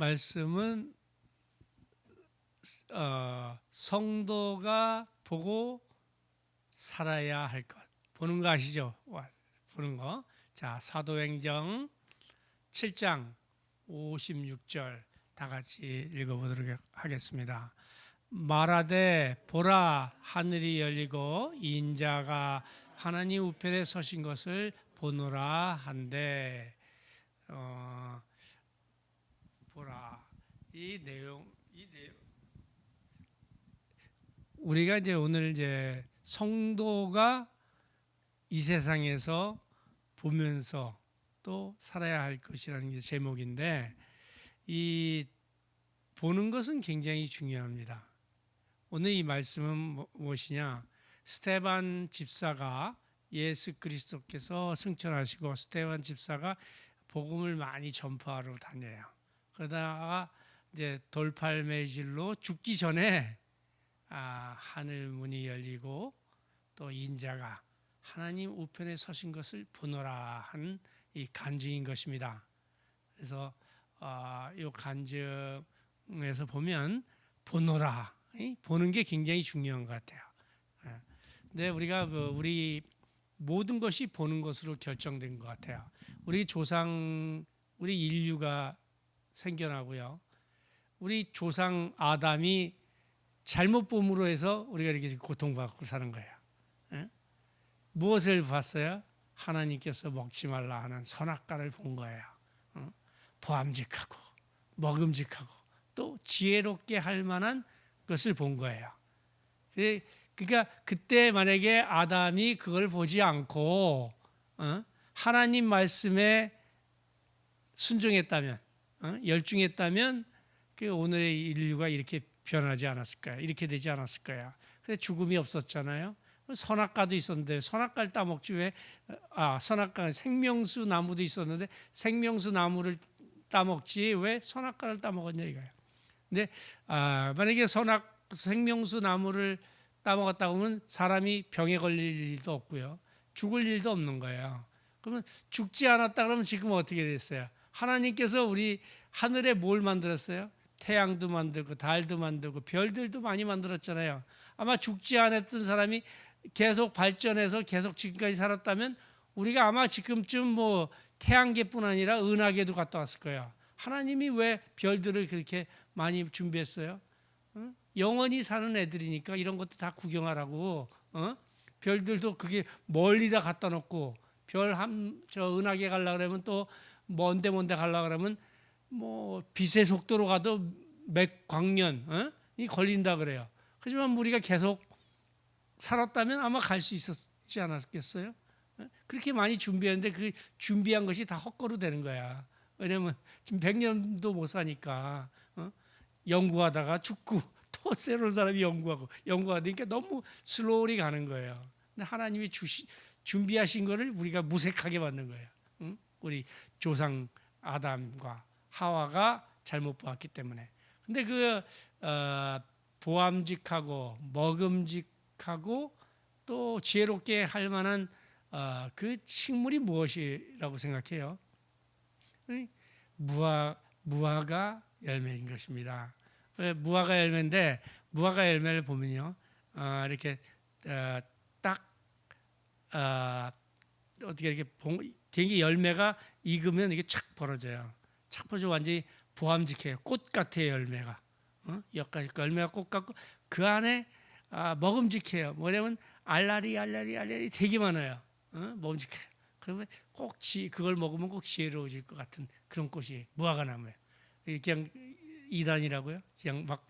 말씀은 성도가 보고 살아야 할 것. 보는 거 아시죠? 보는 거. 자, 사도행정 7장 56절 다 같이 읽어보도록 하겠습니다. 말하되 보라, 하늘이 열리고 인자가 하나님 우편에 서신 것을 보노라 한데, 보라, 이 내용 우리가 이제 오늘 이제 성도가 이 세상에서 보면서 또 살아야 할 것이라는 게 제목인데, 이 보는 것은 굉장히 중요합니다. 오늘 이 말씀은 무엇이냐? 스데반 집사가 예수 그리스도께서 승천하시고 스데반 집사가 복음을 많이 전파하러 다녀요. 그러다가 이제 돌팔매질로 죽기 전에 하늘 문이 열리고 또 인자가 하나님 우편에 서신 것을 보노라 한 이 간증인 것입니다. 그래서 이 간증에서 보면 보노라, 보는 게 굉장히 중요한 것 같아요. 근데 우리가 우리 모든 것이 보는 것으로 결정된 것 같아요. 우리 조상, 우리 인류가 생겨나고요. 우리 조상 아담이 잘못 봄으로 해서 우리가 이렇게 고통받고 사는 거예요. 무엇을 봤어요? 하나님께서 먹지 말라 하는 선악과를 본 거예요. 보암직하고 먹음직하고 또 지혜롭게 할 만한 것을 본 거예요. 그러니까 그때 만약에 아담이 그걸 보지 않고 하나님 말씀에 순종했다면, 열중했다면 오늘의 인류가 이렇게 변하지 않았을 거야. 이렇게 되지 않았을 거야. 그래서 죽음이 없었잖아요. 선악과도 있었는데 선악과를 따먹지 왜? 선악과 생명수 나무도 있었는데 생명수 나무를 따먹지 왜 선악과를 따먹었냐 이거예요. 근데 만약에 생명수 나무를 따먹었다고 하면 사람이 병에 걸릴 일도 없고요. 죽을 일도 없는 거예요. 그러면 죽지 않았다 그러면 지금 어떻게 됐어요? 하나님께서 우리 하늘에 뭘 만들었어요? 태양도 만들고 달도 만들고 별들도 많이 만들었잖아요. 아마 죽지 않았던 사람이 계속 발전해서 계속 지금까지 살았다면 우리가 아마 지금쯤 뭐 태양계뿐 아니라 은하계도 갔다 왔을 거예요. 하나님이 왜 별들을 그렇게 많이 준비했어요? 영원히 사는 애들이니까 이런 것도 다 구경하라고. 별들도 그게 멀리다 갖다 놓고 저 은하계 가려고 그러면 또 먼데 가려고 그러면 뭐 빛의 속도로 가도 몇 광년이 걸린다 그래요. 하지만 우리가 계속 살았다면 아마 갈 수 있었지 않았겠어요? 그렇게 많이 준비했는데 그 준비한 것이 다 헛거로 되는 거야. 왜냐면 지금 100년도 못 사니까 연구하다가 죽고 또 새로운 사람이 연구하니까 너무 슬로우리 가는 거예요. 근데 하나님이 준비하신 거를 우리가 무색하게 받는 거예요. 우리 조상 아담과 하와가 잘못 보았기 때문에. 근데 보암직하고 먹음직하고 또 지혜롭게 할 만한 그 식물이 무엇이라고 생각해요? 무화과 열매인 것입니다. 무화과 열매인데 무화과 열매를 보면요, 이렇게 딱 어떻게 이렇게 되게 열매가 익으면 이게 착 벌어져요. 착 벌어져 완전히 보암직해요. 꽃 같아요 열매가. 여기까지 열매가 꽃 같고 그 안에 먹음직해요. 뭐냐면 알알이 되게 많아요. 먹음직해요. 그러면 그걸 먹으면 꼭 지혜로워질 것 같은 그런 꽃이 무화과 나무예요. 그냥 이단이라고요? 그냥 막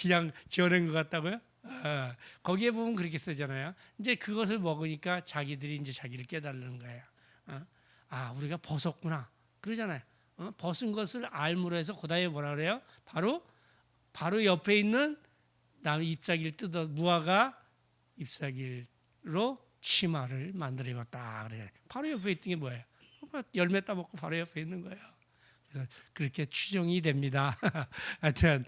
그냥 지어낸 것 같다고요? 거기에 보면 그렇게 쓰잖아요. 이제 그것을 먹으니까 자기들이 이제 자기를 깨달는 거예요. 우리가 벗었구나 그러잖아요. 벗은 것을 알므로 해서 그다음에 뭐라 그래요? 바로 옆에 있는 남 잎사귀를 뜯어 무화과 잎사귀로 치마를 만들어 입었다 그래요. 바로 옆에 있던 게 뭐예요? 열매 따먹고 바로 옆에 있는 거예요. 그래서 그렇게 추정이 됩니다. 하여튼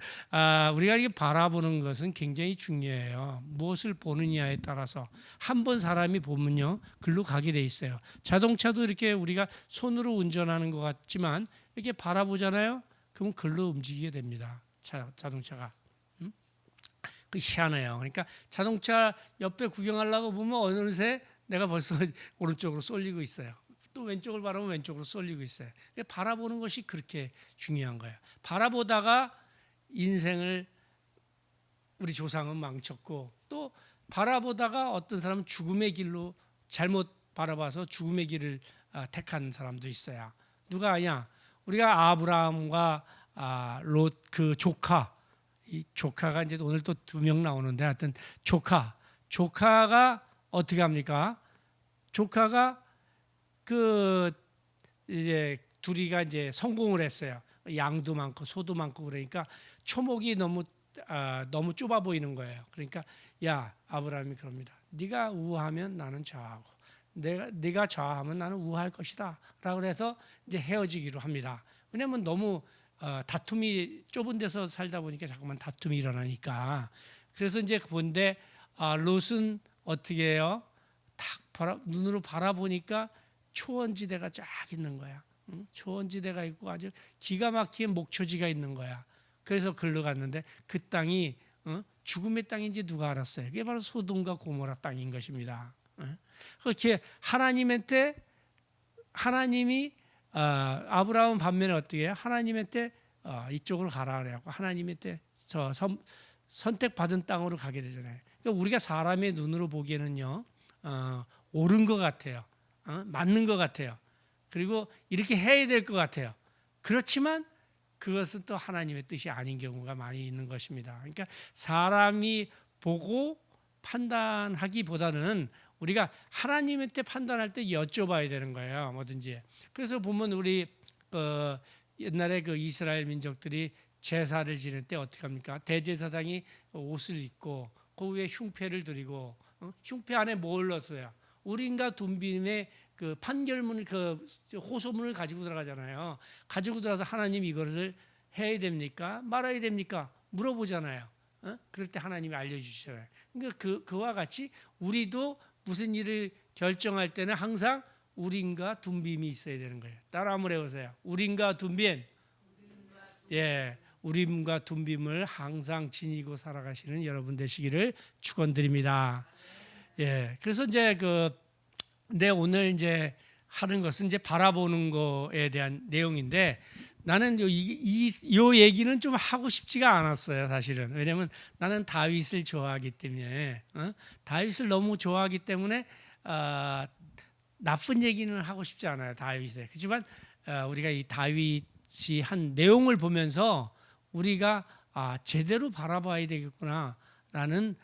우리가 이렇게 바라보는 것은 굉장히 중요해요. 무엇을 보느냐에 따라서 한 번 사람이 보면요, 글로 가게 돼 있어요. 자동차도 이렇게 우리가 손으로 운전하는 것 같지만 이렇게 바라보잖아요. 그러면 글로 움직이게 됩니다. 자동차가. 그 희한해요. 그러니까 자동차 옆에 구경하려고 보면 어느새 내가 벌써 오른쪽으로 쏠리고 있어요. 또 왼쪽을 바라보면 왼쪽으로 쏠리고 있어요. 바라보는 것이 그렇게 중요한 거예요. 바라보다가 인생을 우리 조상은 망쳤고, 또 바라보다가 어떤 사람은 죽음의 길로 잘못 바라봐서 죽음의 길을 택한 사람도 있어요. 누가 아냐? 우리가 아브라함과 롯 그 조카, 이 조카가 이제 오늘 또 2명 나오는데, 하여튼 조카가 어떻게 합니까? 조카가 그 이제 둘이가 이제 성공을 했어요. 양도 많고 소도 많고 그러니까 초목이 너무 좁아 보이는 거예요. 그러니까 야, 아브라함이 그럽니다. 네가 우하면 나는 좌하고 네가 좌하면 나는 우할 것이다 라고 해서 이제 헤어지기로 합니다. 왜냐하면 너무 다툼이, 좁은 데서 살다 보니까 자꾸만 다툼이 일어나니까. 그래서 이제 본데 롯은 어떻게 해요? 딱 눈으로 바라보니까 초원지대가 쫙 있는 거야. 초원지대가 있고 아주 기가 막힌 목초지가 있는 거야. 그래서 글로 갔는데 그 땅이 죽음의 땅인지 누가 알았어요? 그게 바로 소돔과 고모라 땅인 것입니다. 그렇게 하나님이 아브라함 반면에 어떻게 해요? 하나님한테 이쪽으로 가라 그래갖고 하나님한테 선택받은 땅으로 가게 되잖아요. 그러니까 우리가 사람의 눈으로 보기에는요, 옳은 것 같아요. 맞는 것 같아요. 그리고 이렇게 해야 될 것 같아요. 그렇지만 그것은 또 하나님의 뜻이 아닌 경우가 많이 있는 것입니다. 그러니까 사람이 보고 판단하기보다는 우리가 하나님한테 판단할 때 여쭤봐야 되는 거예요. 뭐든지. 그래서 보면 우리 옛날에 그 이스라엘 민족들이 제사를 지낼 때 어떻게 합니까? 대제사장이 옷을 입고 그 위에 흉패를 드리고, 흉패 안에 뭘 넣었어요? 우림과 둠빔의 그 판결문, 그 호소문을 가지고 들어가잖아요. 가지고 들어가서 하나님 이것을 해야 됩니까? 말아야 됩니까? 물어보잖아요. 그럴 때 하나님이 알려주시잖아요. 그러니까 그와 같이 우리도 무슨 일을 결정할 때는 항상 우림과 둠빔이 있어야 되는 거예요. 따라 한번 해보세요. 우림과 둠빔. 예, 우림과 둠빔을 항상 지니고 살아가시는 여러분 되시기를 축원드립니다. 예, 그래서 이제 내 오늘 이제 하는 것은 이제 바라보는 거에 대한 내용인데, 나는 이 얘기는 좀 하고 싶지가 않았어요, 사실은. 왜냐하면 나는 다윗을 좋아하기 때문에, 다윗을 너무 좋아하기 때문에 나쁜 얘기는 하고 싶지 않아요, 다윗에. 그렇지만 우리가 이 다윗이 한 내용을 보면서 우리가 제대로 바라봐야 되겠구나라는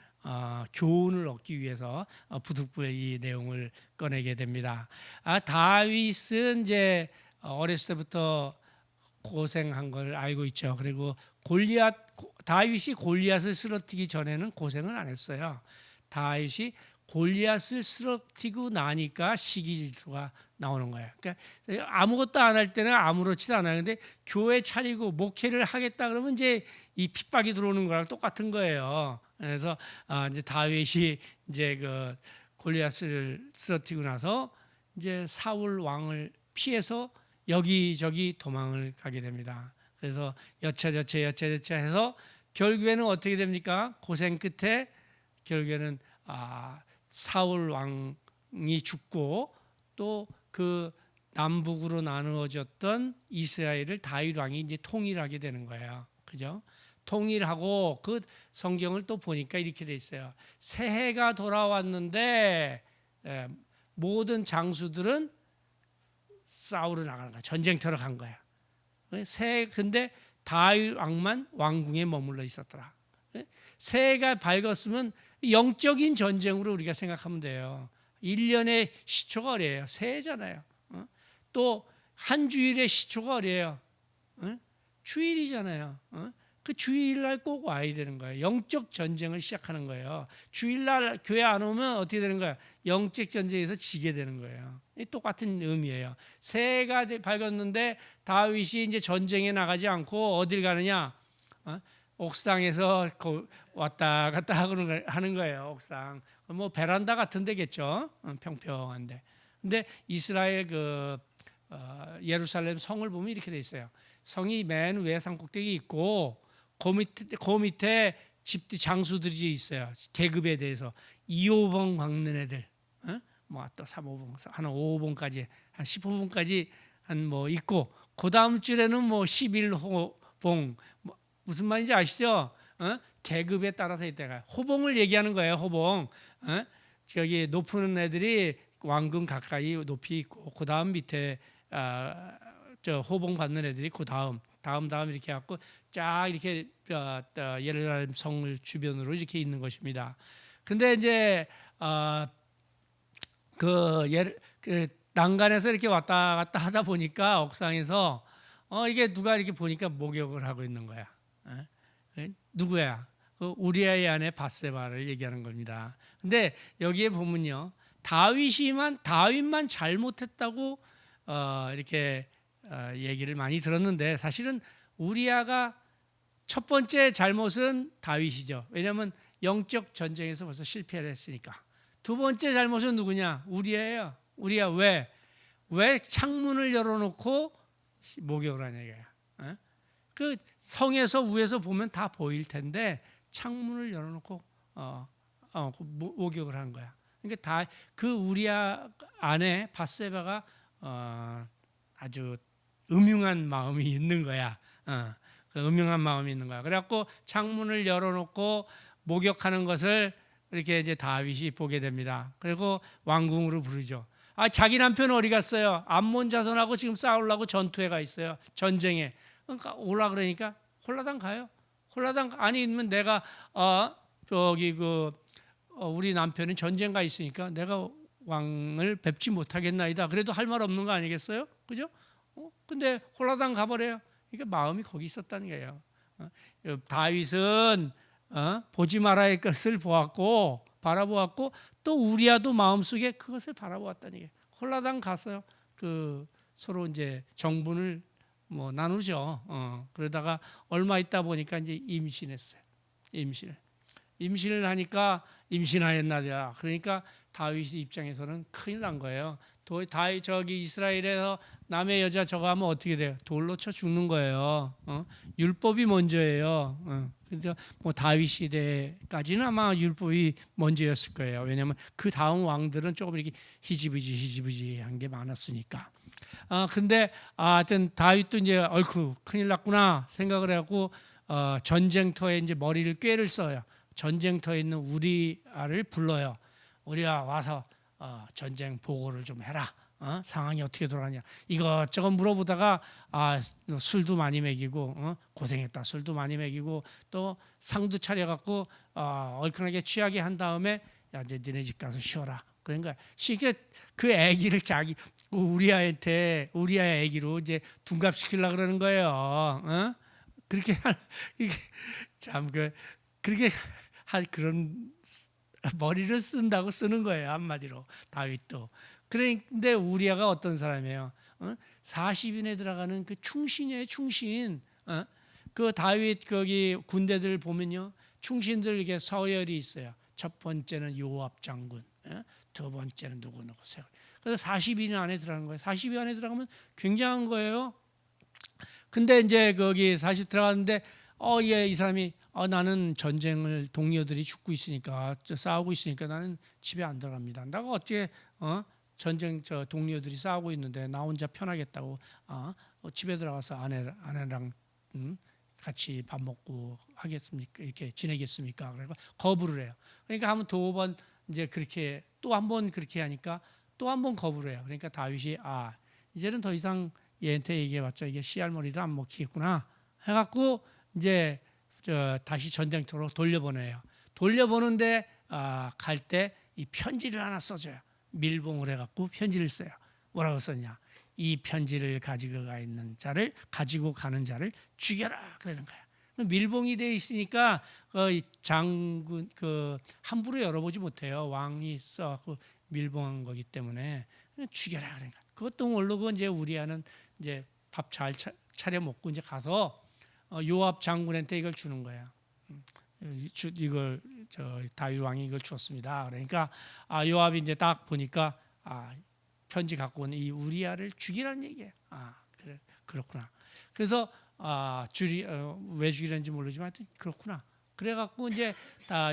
교훈을 얻기 위해서 부득부의 이 내용을 꺼내게 됩니다. 다윗은 이제 어렸을 때부터 고생한 걸 알고 있죠. 그리고 다윗이 골리앗을 쓰러뜨리기 전에는 고생을 안 했어요. 다윗이 골리앗을 쓰러뜨리고 나니까 시기 질투가 나오는 거예요. 그러니까 아무것도 안 할 때는 아무렇지도 않아요. 근데 교회 차리고 목회를 하겠다 그러면 이제 이 핍박이 들어오는 거랑 똑같은 거예요. 그래서 이제 다윗이 이제 그 골리앗을 쓰러뜨리고 나서 이제 사울 왕을 피해서 여기저기 도망을 가게 됩니다. 그래서 여차저차 해서 결국에는 어떻게 됩니까? 고생 끝에 결국에는 사울 왕이 죽고 또 그 남북으로 나누어졌던 이스라엘을 다윗 왕이 이제 통일하게 되는 거예요. 그죠? 통일하고 그 성경을 또 보니까 이렇게 돼 있어요. 새해가 돌아왔는데 모든 장수들은 싸우러 나가는 거야. 전쟁터로 간 거야. 근데 다윗 왕만 왕궁에 머물러 있었더라. 새해가 밝았으면 영적인 전쟁으로 우리가 생각하면 돼요. 1년의 시초가 어려요. 새해잖아요. 또 한 주일의 시초가 어려요. 주일이잖아요. 그 주일날 꼭 와야 되는 거예요. 영적 전쟁을 시작하는 거예요. 주일날 교회 안 오면 어떻게 되는 거예요? 영적 전쟁에서 지게 되는 거예요. 똑같은 의미예요. 새해가 밝았는데 다윗이 이제 전쟁에 나가지 않고 어딜 가느냐? 옥상에서 왔다 갔다 하는 거예요. 옥상. 뭐 베란다 같은 데겠죠. 평평한데. 근데 이스라엘 예루살렘 성을 보면 이렇게 돼 있어요. 성이 맨 위에 산꼭대기 있고 그 밑에 집들 장수들이 있어요. 계급에 대해서 2호봉 박는 애들, 뭐또 3호봉, 한 5호봉까지, 한 15봉까지 한 뭐 있고, 그 다음 줄에는 뭐 11호봉, 뭐 무슨 말인지 아시죠? 계급에 따라서 있다가 호봉을 얘기하는 거예요. 호봉. 저기 높은 애들이 왕궁 가까이 높이 있고, 그 다음 밑에 저 호봉 받는 애들이 그 다음 이렇게 갖고 쫙 이렇게 예루살렘 성을 주변으로 이렇게 있는 것입니다. 근데 이제 그 난간에서 이렇게 왔다 갔다 하다 보니까 옥상에서 이게 누가 이렇게 보니까 목욕을 하고 있는 거야. 누구야? 그 우리아의 아내 밧세바를 얘기하는 겁니다. 근데 여기에 보면요, 다윗만 잘못했다고 이렇게 얘기를 많이 들었는데, 사실은 우리아가 첫 번째 잘못은 다윗이죠. 왜냐하면 영적 전쟁에서 벌써 실패를 했으니까. 두 번째 잘못은 누구냐? 우리아예요. 우리아. 왜 창문을 열어놓고 목욕을 하냐 이거야. 그 성에서 위에서 보면 다 보일 텐데 창문을 열어놓고 목욕을 한 거야. 그러니까 다 그 우리아 아내 밧세바가 아주 음흉한 마음이 있는 거야. 그 음흉한 마음이 있는 거야. 그래갖고 창문을 열어놓고 목욕하는 것을 이렇게 이제 다윗이 보게 됩니다. 그리고 왕궁으로 부르죠. 자기 남편 어디 갔어요? 암몬 자손하고 지금 싸우려고 전투에 가 있어요. 전쟁에. 그러니까 오라 그러니까 홀라당 가요. 홀라당 아니면 내가 우리 남편은 전쟁 가 있으니까 내가 왕을 뵙지 못하겠나이다. 그래도 할 말 없는 거 아니겠어요? 그죠? 근데 홀라당 가버려요. 그러니까 마음이 거기 있었다는 거예요. 다윗은 보지 말아야 할 것을 바라보았고 또 우리아도 마음속에 그것을 바라보았다는 얘기예요. 홀라당 가서요. 그 서로 이제 정분을 뭐 나누죠. 그러다가 얼마 있다 보니까 이제 임신했어요. 임신을 하니까 임신하였나자. 그러니까 다윗 입장에서는 큰일 난 거예요. 다윗 저기 이스라엘에서 남의 여자 저거 하면 어떻게 돼요? 돌로 쳐 죽는 거예요. 율법이 먼저예요. 그래서 뭐 다윗 시대까지는 아마 율법이 먼저였을 거예요. 왜냐하면 그 다음 왕들은 조금 이렇게 희지부지한 게 많았으니까. 근데 하여튼 다윗도 이제 얼쿠 큰일 났구나 생각을 하고 전쟁터에 이제 머리를 꾀를 써요. 전쟁터에 있는 우리아를 불러요. 우리아 와서 전쟁 보고를 좀 해라. 상황이 어떻게 돌아가냐 이것저것 물어보다가 술도 많이 먹이고 고생했다 술도 많이 먹이고 또 상도 차려갖고 얼큰하게 취하게 한 다음에 야 이제 니네 집 가서 쉬어라. 그러니까 쉽게 그 아기를 우리아의 아기로 이제 둔갑시키려고 그러는 거예요. 그렇게 그렇게 할 그런 머리를 쓴다고 쓰는 거예요. 한마디로 다윗도. 그런데 우리아가 어떤 사람이에요? 40인에 들어가는 그 충신이에요. 충신. 그 다윗 거기 군대들 보면요, 충신들 이게 서열이 있어요. 첫 번째는 요압 장군, 두 번째는 누구. 그래서 40인 안에 들어가는 거예요. 40인 안에 들어가면 굉장한 거예요. 근데 이제 거기 40 들어갔는데 이 사람이 나는 전쟁을 동료들이 죽고 있으니까 싸우고 있으니까 나는 집에 안 들어갑니다. 내가 어떻게 전쟁 동료들이 싸우고 있는데 나 혼자 편하겠다고 집에 들어가서 아내랑 같이 밥 먹고 하겠습니까? 이렇게 지내겠습니까? 그러니까 거부를 해요. 그러니까 한번 두 번 이제 그렇게 또 한 번 그렇게 하니까 또 한 번 거부를 해요. 그러니까 다윗이 이제는 더 이상 얘한테 얘기해봤자 이게 씨알머리도 안 먹히겠구나 해갖고 이제 다시 전쟁터로 돌려보내요. 돌려보는데 갈 때 이 편지를 하나 써줘요. 밀봉을 해갖고 편지를 써요. 뭐라고 썼냐? 이 편지를 가지고 가는 자를 죽여라 그러는 거야. 밀봉이 돼 있으니까 장군 함부로 열어보지 못해요. 왕이 써갖고 밀봉한 거기 때문에 죽여라 그러니까. 그것도 모르고 이제 우리아는 이제 밥 잘 차려 먹고 이제 가서 요압 장군한테 이걸 주는 거야. 이걸 다윗 왕이 이걸 주었습니다. 그러니까 요압이 이제 딱 보니까 편지 갖고 온 이 우리아를 죽이라는 얘기예요. 그래, 그렇구나. 그래서 왜 죽이는지 모르지만 하여튼 그렇구나. 그래갖고 이제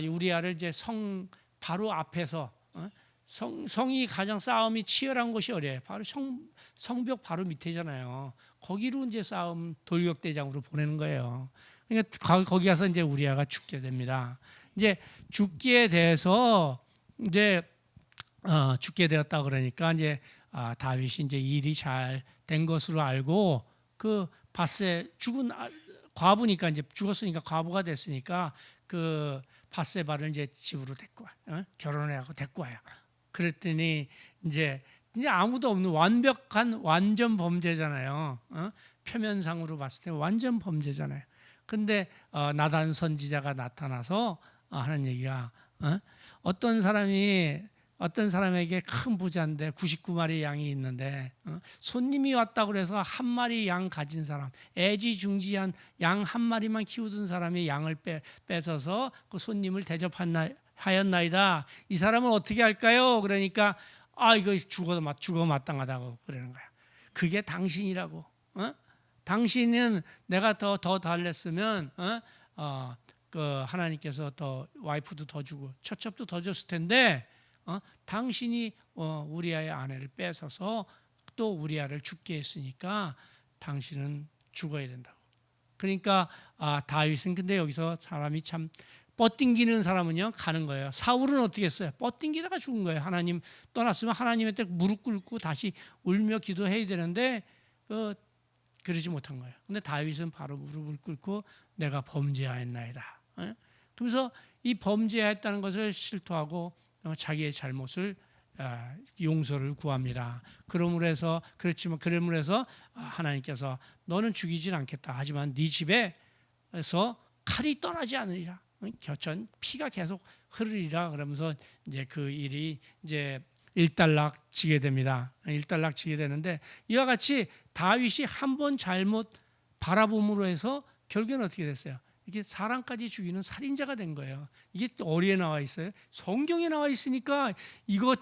우리아를 이제 성 바로 앞에서 성이 가장 싸움이 치열한 곳이 어디예요? 바로 성벽 바로 밑에잖아요. 거기로 이제 싸움 돌격대장으로 보내는 거예요. 그러니까 거기 가서 이제 우리아가 죽게 됩니다. 이제 죽기에 대해서 이제 죽게 되었다 그러니까 이제 다윗이 이제 일이 잘 된 것으로 알고 그 밧세 죽은 과부니까 이제 죽었으니까 과부가 됐으니까 그 밧세바를 이제 집으로 데리고 와, 결혼해갖고 데리고 와요. 그랬더니 이제 아무도 없는 완전 범죄잖아요. 표면상으로 봤을 때 완전 범죄잖아요. 근데 나단 선지자가 나타나서 하는 얘기가 어떤 사람에게 큰 부자인데 99마리 양이 있는데 손님이 왔다고 그래서 한 마리 양 가진 사람, 애지중지한 양 한 마리만 키우던 사람이 양을 뺏어서 그 손님을 대접하였나이다. 이 사람은 어떻게 할까요? 그러니까 이거 죽어 마땅하다고 그러는 거야. 그게 당신이라고. 당신은 내가 더 달랬으면 그 하나님께서 더 와이프도 더 주고 처첩도 더 줬을 텐데 당신이 우리아의 아내를 뺏어서 또 우리아를 죽게 했으니까 당신은 죽어야 된다고. 그러니까 다윗은 근데 여기서 사람이 참 뻗팅기는 사람은요 가는 거예요. 사울은 어떻게 했어요? 뻗팅기다가 죽은 거예요. 하나님 떠났으면 하나님한테 무릎 꿇고 다시 울며 기도해야 되는데 그러지 못한 거예요. 근데 다윗은 바로 무릎을 꿇고 내가 범죄하였나이다. 그래서 이 범죄했다는 것을 실토하고 자기의 잘못을 용서를 구합니다. 그러므로 해서 하나님께서 너는 죽이진 않겠다. 하지만 네 집에서 칼이 떠나지 않으리라. 겨천 피가 계속 흐르리라. 그러면서 이제 그 일이 이제 일단락지게 됩니다. 일단락지게 되는데 이와 같이 다윗이 한 번 잘못 바라봄으로 해서 결국에는 어떻게 됐어요? 이게 사람까지 죽이는 살인자가 된 거예요. 이게 어디에 나와 있어요? 성경에 나와 있으니까 이거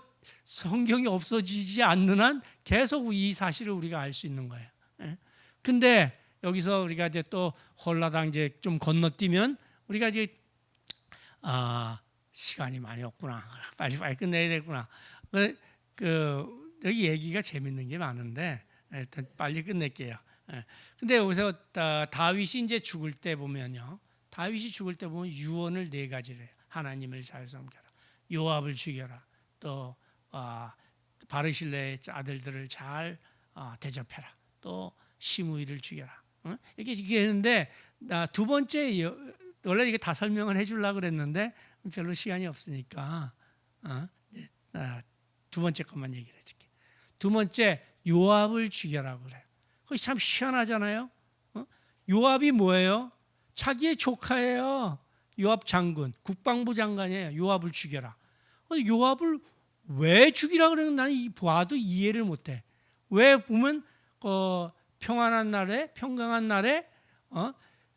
성경이 없어지지 않는 한 계속 이 사실을 우리가 알 수 있는 거예요. 근데 여기서 우리가 이제 또 홀라당 이제 좀 건너뛰면 우리가 이제 시간이 많이 없구나. 빨리 끝내야 되구나. 여기 얘기가 재밌는 게 많은데 일단 빨리 끝낼게요. 근데 여기서 다윗이 이제 죽을 때 보면요. 다윗이 죽을 때 보면 유언을 4가지를 해요. 하나님을 잘 섬겨라. 요압을 죽여라. 또 바르실레의 아들들을 잘 대접해라. 또 시므이를 죽여라. 이렇게 했는데 두 번째 원래 이게 다 설명을 해주려고 그랬는데 별로 시간이 없으니까 두 번째 것만 얘기를 해줄게. 두 번째 요압을 죽여라 그래요. 그게 참 희한하잖아요. 요압이 뭐예요? 자기의 조카예요. 요압 장군, 국방부 장관이에요. 요압을 죽여라. 요압을 왜 죽이라 그러는 나는 봐도 이해를 못해. 왜 보면 평안한 날에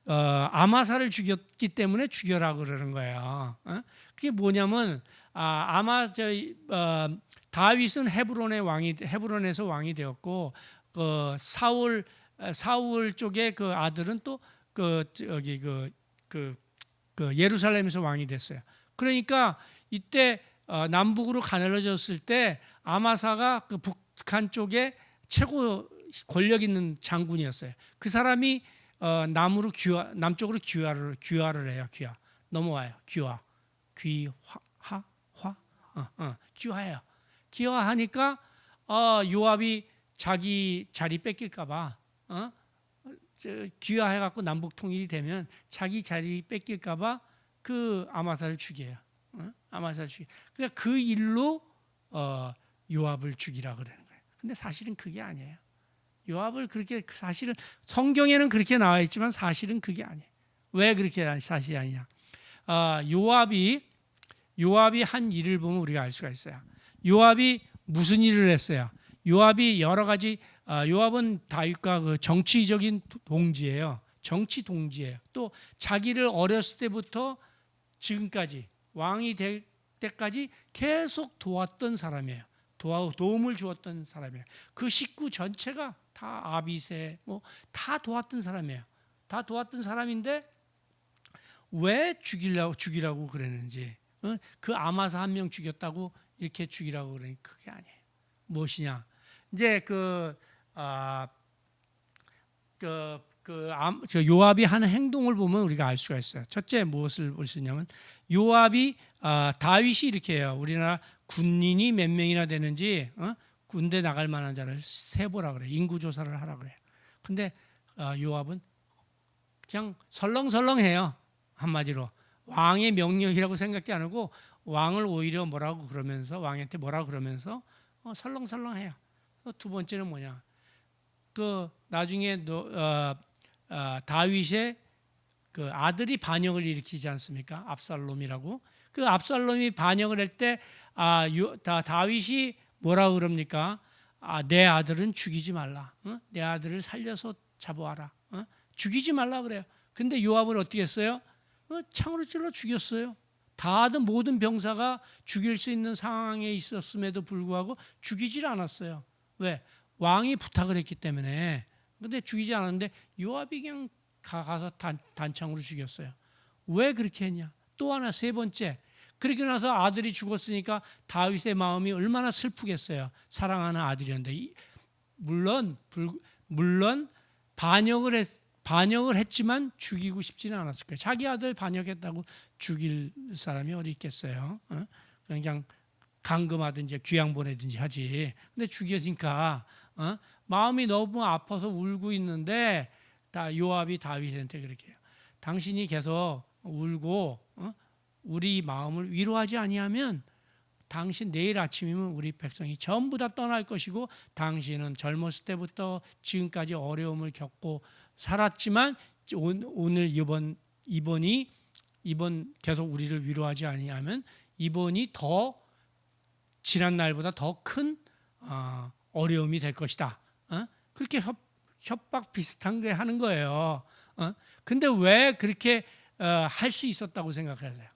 아마사를 죽였기 때문에 죽여라 그러는 거예요. 그게 뭐냐면 다윗은 헤브론에서 왕이 되었고 사울 쪽의 그 아들은 또 예루살렘에서 왕이 됐어요. 그러니까 이때 남북으로 가늘어졌을 때 아마사가 그 북한 쪽에 최고 권력 있는 장군이었어요. 그 사람이 남쪽으로 귀화를 해요. 넘어와요. 귀화해요. 귀화하니까 요압이 자기 자리 뺏길까봐 귀화해갖고 남북 통일이 되면 자기 자리 뺏길까봐 그 아마사를 죽여요. 그러니까 그 일로 요압을 죽이라 그러는 거예요. 근데 사실은 그게 아니에요. 요압을 그렇게 사실은 성경에는 그렇게 나와 있지만 사실은 그게 아니에요. 왜 그렇게 사실이 아니냐? 요압이 한 일을 보면 우리가 알 수가 있어요. 요압이 무슨 일을 했어요? 요압이 여러 가지 요압은 다윗과 그 정치적인 동지예요. 정치 동지예요. 또 자기를 어렸을 때부터 지금까지 왕이 될 때까지 계속 도왔던 사람이에요. 도움을 주었던 사람이에요. 그 식구 전체가 다 아비새 다 도왔던 사람이에요. 다 도왔던 사람인데 왜 죽이라고 그랬는지, 그 아마사 한 명 죽였다고 이렇게 죽이라고 그러니 그게 아니에요. 무엇이냐? 이제 저 요압이 하는 행동을 보면 우리가 알 수가 있어요. 첫째 무엇을 볼 수 있냐면 요압이 다윗이 이렇게 해요. 우리나라 군인이 몇 명이나 되는지 군대 나갈 만한 자를 세보라 그래. 인구 조사를 하라 그래. 근데 요압은 그냥 설렁설렁해요. 한마디로 왕의 명령이라고 생각지 않고 왕을 오히려 뭐라고 그러면서 왕한테 뭐라고 그러면서 설렁설렁해요. 두 번째는 뭐냐? 그 나중에 다윗의 그 아들이 반역을 일으키지 않습니까? 압살롬이라고. 그 압살롬이 반역을 할 때 다윗이 뭐라고 그럽니까? 내 아들은 죽이지 말라. 내 아들을 살려서 잡아와라. 죽이지 말라 그래요. 근데 요압은 어떻게 했어요? 창으로 찔러 죽였어요. 다들 모든 병사가 죽일 수 있는 상황에 있었음에도 불구하고 죽이질 않았어요. 왜? 왕이 부탁을 했기 때문에. 근데 죽이지 않았는데 요압이 그냥 가서 단창으로 죽였어요. 왜 그렇게 했냐? 또 하나 세 번째. 그렇게 나서 아들이 죽었으니까 다윗의 마음이 얼마나 슬프겠어요. 사랑하는 아들이었는데. 물론 반역을 했지만 죽이고 싶지는 않았을 거예요. 자기 아들 반역했다고 죽일 사람이 어디 있겠어요? 그냥 감금하든지 귀양 보내든지 하지. 근데 죽여지니까 마음이 너무 아파서 울고 있는데 요압이 다윗한테 그렇게 해요. 당신이 계속 울고 우리 마음을 위로하지 아니하면 당신 내일 아침이면 우리 백성이 전부 다 떠날 것이고 당신은 젊었을 때부터 지금까지 어려움을 겪고 살았지만 오늘 이번 계속 우리를 위로하지 아니하면 이번이 더 지난 날보다 더 큰 어려움이 될 것이다. 그렇게 협박 비슷한 게 하는 거예요. 근데 왜 그렇게 할 수 있었다고 생각하세요?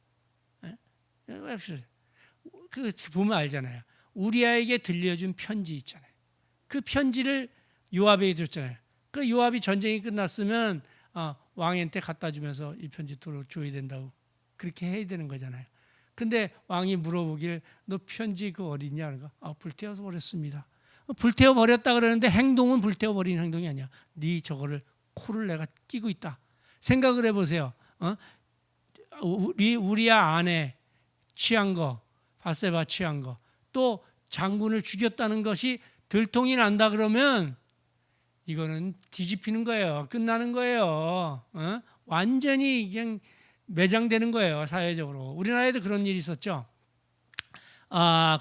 그 보면 알잖아요. 우리아에게 들려준 편지 있잖아요. 그 편지를 요압에게 줬잖아요. 그 요압이 전쟁이 끝났으면 왕한테 갖다 주면서 이 편지 줘야 된다고 그렇게 해야 되는 거잖아요. 근데 왕이 물어보길 너 편지 그 어디냐? 그러니까 불태워서 버렸습니다. 불태워 버렸다 그러는데 행동은 불태워 버리는 행동이 아니야. 네 저거를 코를 내가 끼고 있다. 생각을 해보세요. 우리아 아내 취한 거, 바세바 취한 거, 또 장군을 죽였다는 것이 들통이 난다 그러면 이거는 뒤집히는 거예요. 끝나는 거예요. 완전히 그냥 매장되는 거예요. 사회적으로. 우리나라에도 그런 일이 있었죠.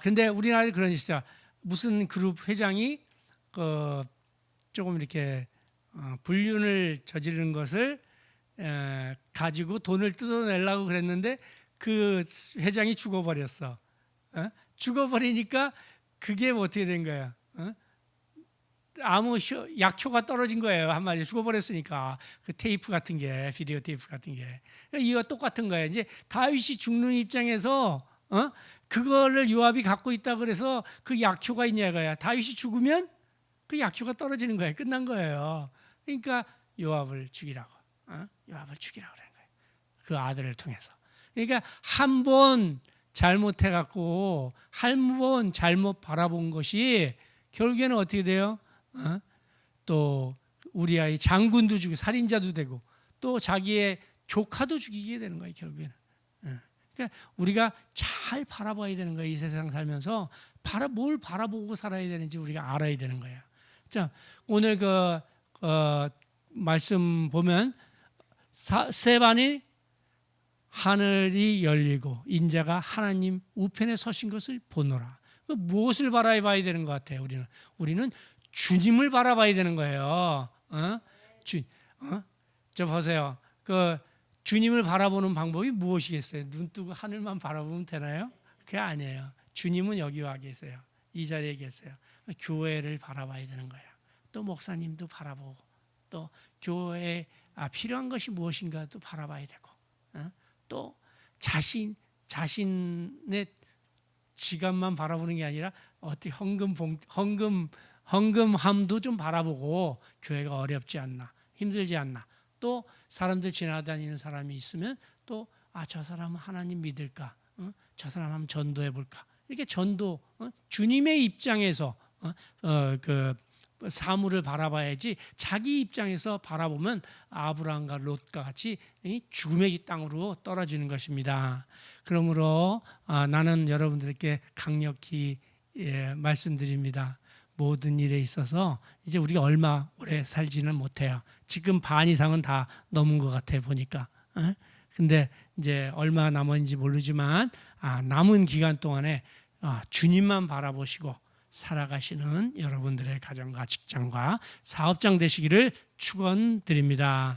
근데 우리나라에도 그런 일이 있어요. 무슨 그룹 회장이 조금 이렇게 불륜을 저지른 것을 가지고 돈을 뜯어내려고 그랬는데 그 회장이 죽어버렸어. 죽어버리니까 그게 어떻게 된 거야? 아무 약효가 떨어진 거예요. 한마디로 죽어버렸으니까. 그 테이프 같은 게, 비디오 테이프 같은 게. 이거 똑같은 거예요. 이제 다윗이 죽는 입장에서 그거를 요압이 갖고 있다 그래서 그 약효가 있냐 이거야. 다윗이 죽으면 그 약효가 떨어지는 거예요. 끝난 거예요. 그러니까 요압을 죽이라고. 요압을 죽이라고 그런 거예요. 그 아들을 통해서. 그러니까 한 번 잘못해갖고 한 번 잘못 바라본 것이 결국에는 어떻게 돼요? 또 우리 아이 장군도 죽이고 살인자도 되고 또 자기의 조카도 죽이게 되는 거예요. 결국에는. 그러니까 우리가 잘 바라봐야 되는 거예요. 이 세상 살면서 뭘 바라보고 살아야 되는지 우리가 알아야 되는 거예요. 자, 오늘 말씀 보면 스데반이 하늘이 열리고 인자가 하나님 우편에 서신 것을 보노라. 무엇을 바라봐야 되는 것 같아요? 우리는 주님을 바라봐야 되는 거예요. 저 보세요. 주님을 바라보는 방법이 무엇이겠어요? 눈 뜨고 하늘만 바라보면 되나요? 그게 아니에요. 주님은 여기 와 계세요. 이 자리에 계세요. 교회를 바라봐야 되는 거예요. 또 목사님도 바라보고 또 교회에 필요한 것이 무엇인가 또 바라봐야 되고 또 자신의 지갑만 바라보는 게 아니라 어떻게 헌금함도 좀 바라보고 교회가 어렵지 않나, 힘들지 않나. 또 사람들 지나다니는 사람이 있으면 또 저 사람은 하나님 믿을까? 저 사람 한번 전도해 볼까? 이렇게 전도, 주님의 입장에서 그 사물을 바라봐야지 자기 입장에서 바라보면 아브라함과 롯과 같이 죽음의 땅으로 떨어지는 것입니다. 그러므로 나는 여러분들께 강력히 말씀드립니다. 모든 일에 있어서 이제 우리가 얼마 오래 살지는 못해요. 지금 반 이상은 다 넘은 것 같아 보니까. 근데 이제 얼마 남았는지 모르지만 남은 기간 동안에 주님만 바라보시고 살아가시는 여러분들의 가정과 직장과 사업장 되시기를 축원드립니다.